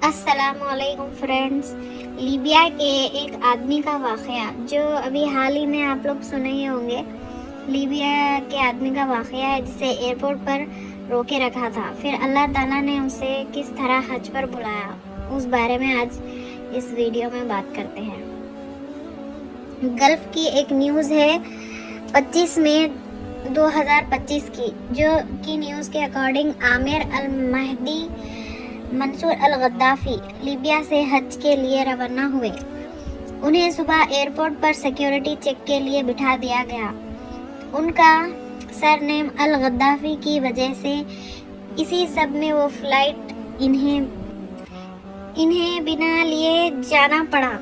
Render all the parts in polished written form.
अस्सलाम वालेकुम friends. Libya के एक आदमी का वाक़या जो अभी हाल ही में आप लोग सुने ही होंगे। लीबिया के आदमी का वाक़या है जिसे एयरपोर्ट पर रोके रखा था, फिर अल्लाह ताला ने उसे किस तरह हज पर बुलाया, उस बारे में आज इस वीडियो में बात करते हैं। गल्फ की एक न्यूज़ है 25 मई 2025 की, जो की न्यूज़ के अकॉर्डिंग आमिर अल महदी मंसूर अल गद्दाफी लीबिया से हज के लिए रवाना हुए। उन्हें सुबह एयरपोर्ट पर सिक्योरिटी चेक के लिए बिठा दिया गया। उनका सरनेम अल गद्दाफी की वजह से इसी सब में वो फ्लाइट इन्हें बिना लिए जाना पड़ा,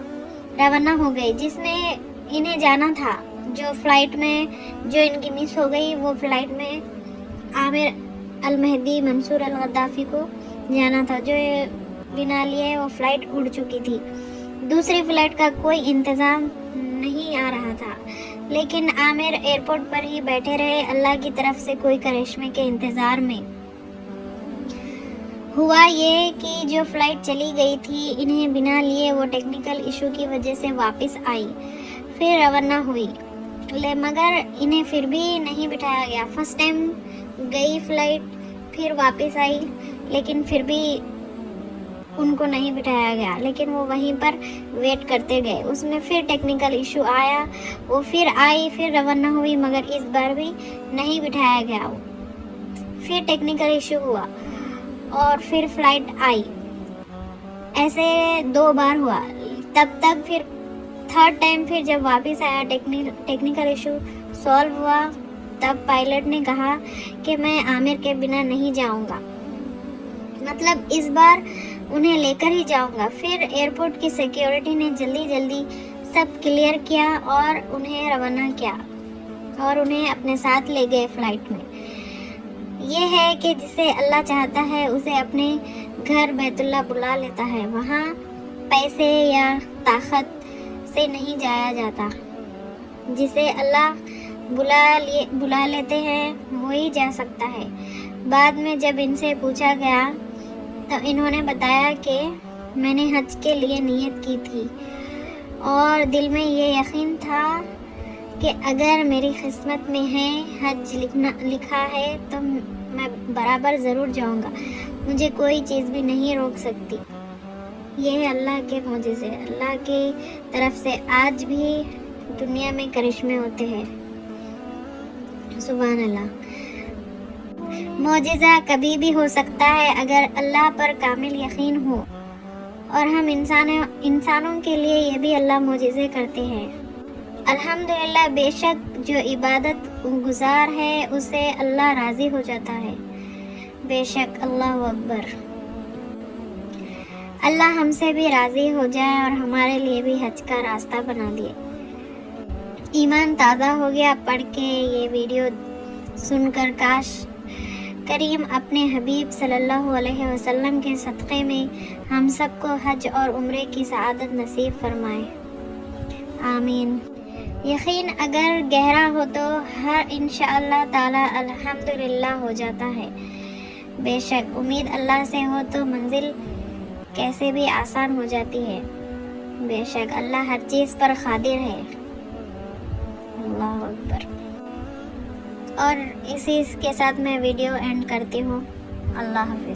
रवाना हो गई। जिसमें इन्हें जाना था, जो फ्लाइट में जो इनकी मिस हो गई, वो फ्लाइट में आमिर अल महदी मंसूर अल गद्दाफी को जाना था, जो बिना लिए वो फ्लाइट उड़ चुकी थी। दूसरी फ्लाइट का कोई इंतज़ाम नहीं आ रहा था, लेकिन आमिर एयरपोर्ट पर ही बैठे रहे। अल्लाह की तरफ से कोई करिश्मे के इंतज़ार में हुआ ये कि जो फ़्लाइट चली गई थी इन्हें बिना लिए, वो टेक्निकल इशू की वजह से वापस आई, फिर रवाना हुई, मगर इन्हें फिर भी नहीं बिठाया गया। फर्स्ट टाइम गई फ़्लाइट, फिर वापस आई, लेकिन फिर भी उनको नहीं बिठाया गया, लेकिन वो वहीं पर वेट करते गए। उसमें फिर टेक्निकल इशू आया, वो फिर आई, फिर रवाना हुई, मगर इस बार भी नहीं बिठाया गया। वो फिर टेक्निकल इशू हुआ और फिर फ्लाइट आई। ऐसे 2 बार हुआ। तब तक फिर थर्ड टाइम फिर जब वापस आया, टेक्निकल इशू सॉल्व हुआ, तब पायलट ने कहा कि मैं आमिर के बिना नहीं जाऊंगा, मतलब इस बार उन्हें लेकर ही जाऊंगा। फिर एयरपोर्ट की सिक्योरिटी ने जल्दी सब क्लियर किया और उन्हें रवाना किया और उन्हें अपने साथ ले गए फ्लाइट में। ये है कि जिसे अल्लाह चाहता है उसे अपने घर बैतुल्लाह बुला लेता है। वहाँ पैसे या ताकत से नहीं जाया जाता। जिसे अल्लाह बुला लेते हैं वही जा सकता है। बाद में जब इनसे पूछा गया तो इन्होंने बताया कि मैंने हज के लिए नियत की थी और दिल में ये यकीन था कि अगर मेरी किस्मत में है, हज लिखा है, तो मैं बराबर ज़रूर जाऊंगा। मुझे कोई चीज़ भी नहीं रोक सकती। ये है अल्लाह के मोजिज़े। अल्लाह की तरफ से आज भी दुनिया में करिश्मे होते हैं। सुभान अल्लाह। मोजिज़ा कभी भी हो सकता है अगर अल्लाह पर कामिल यकीन हो, और हम इंसानों के लिए ये भी अल्लाह मोजिज़े करते हैं। अल्हम्दुलिल्लाह, बेशक जो इबादत गुजार है उसे अल्लाह राज़ी हो जाता है। बेशक, अल्लाहु अकबर। अल्लाह हमसे भी राज़ी हो जाए और हमारे लिए भी हज का रास्ता बना दिए। ईमान ताज़ा हो गया पढ़ के ये वीडियो सुनकर। काश करीम अपने हबीब सल्लल्लाहु अलैहि वसल्लम के सदक़े में हम सबको हज और उम्रे की सआदत नसीब फरमाए। आमीन। यकीन अगर गहरा हो तो हर इंशाअल्लाह ताला अल्हम्दुलिल्लाह हो जाता है। बेशक उम्मीद अल्लाह से हो तो मंजिल कैसे भी आसान हो जाती है। बेशक अल्लाह हर चीज़ पर क़ादिर है। अल्लाहु अकबर। और इसी के साथ मैं वीडियो एंड करती हूँ। अल्लाह हाफ़िज़।